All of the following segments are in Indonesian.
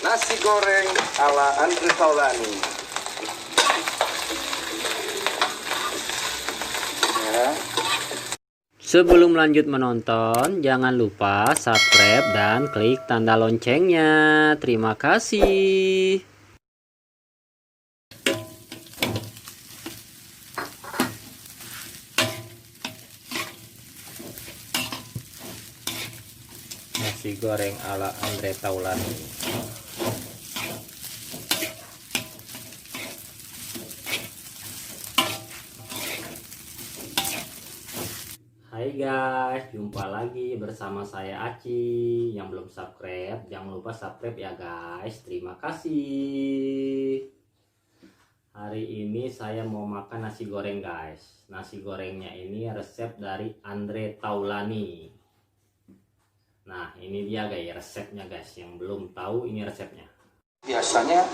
Nasi goreng ala Andre Taulani. Ya. Sebelum lanjut menonton, jangan lupa subscribe dan klik tanda loncengnya. Terima kasih. Nasi goreng ala Andre Taulani. Hai guys, jumpa lagi bersama saya Aci. Yang belum subscribe, jangan lupa subscribe ya guys. Terima kasih. Hari ini saya mau makan nasi goreng guys. Nasi gorengnya ini resep dari Andre Taulani. Nah ini dia guys resepnya guys. Yang belum tahu ini resepnya. Biasanya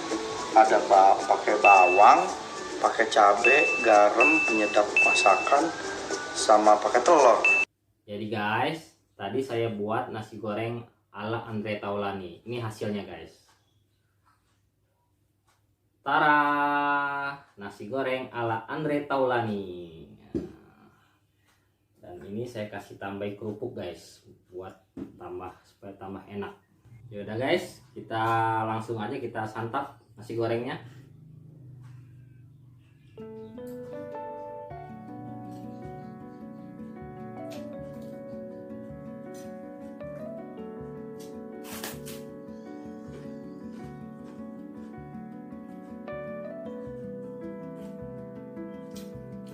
ada pakai bawang, pakai cabai, garam, penyedap masakan, sama pakai telur. Jadi guys, tadi saya buat nasi goreng ala Andre Taulani. Ini hasilnya guys. Tara, nasi goreng ala Andre Taulani. Dan ini saya kasih tambah kerupuk guys, buat supaya tambah enak. Yaudah guys, kita langsung aja kita santap nasi gorengnya.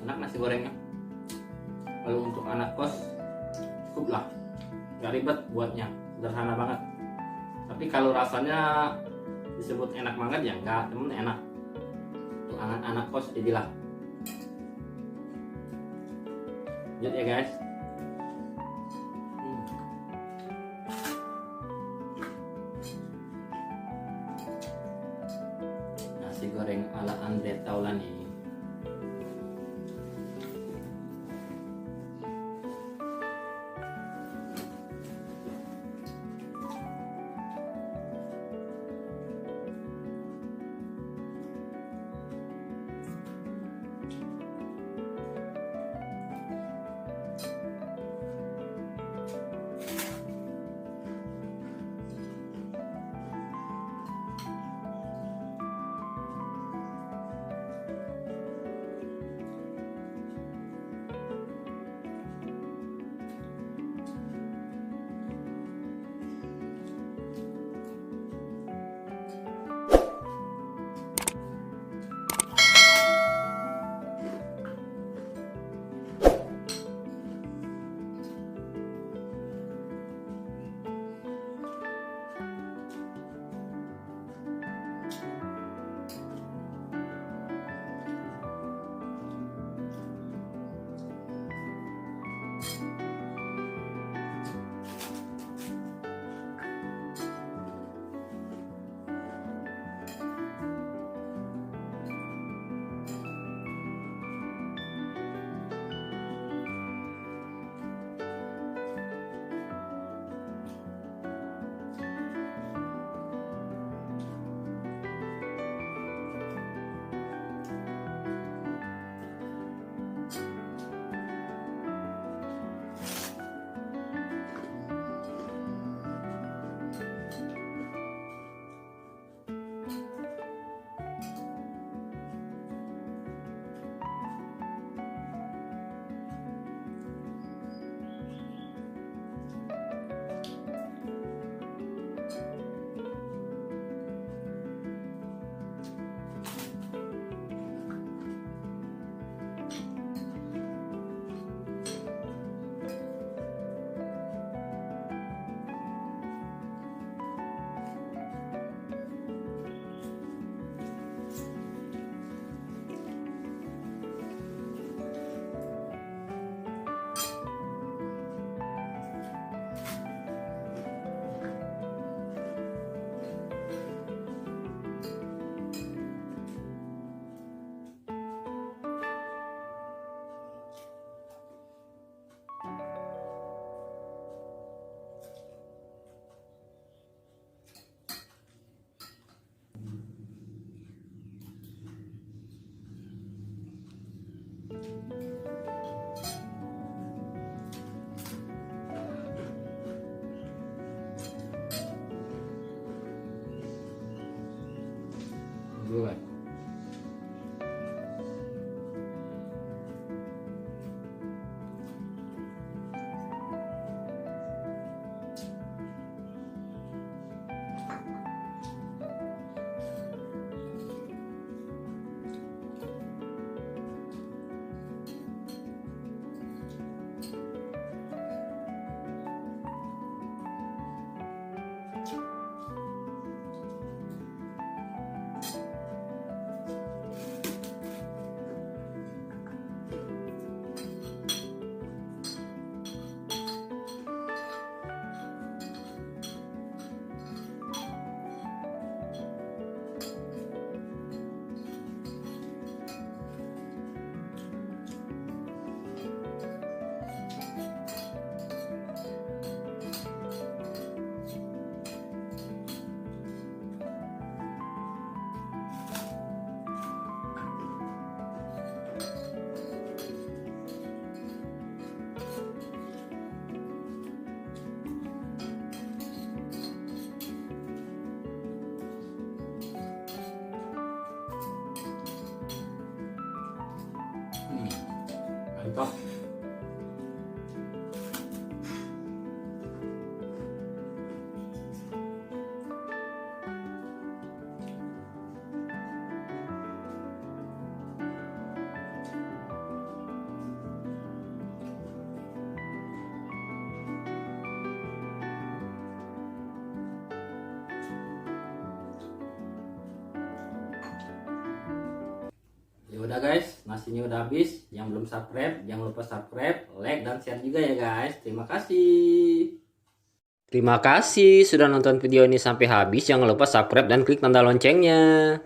Enak nasi gorengnya. Kalau untuk anak kos cukup lah, nggak ribet buatnya, sederhana banget. Tapi kalau rasanya disebut enak banget ya enggak, temen enak. Untuk anak-anak kos jadilah. Lanjut ya guys. Nasi goreng ala Andre Taulani. dulu guys. Mantap. Ya udah guys, nasinya udah habis. Yang belum subscribe, jangan lupa subscribe, like, dan share juga ya guys. Terima kasih. Terima kasih sudah nonton video ini sampai habis. Jangan lupa subscribe dan klik tanda loncengnya.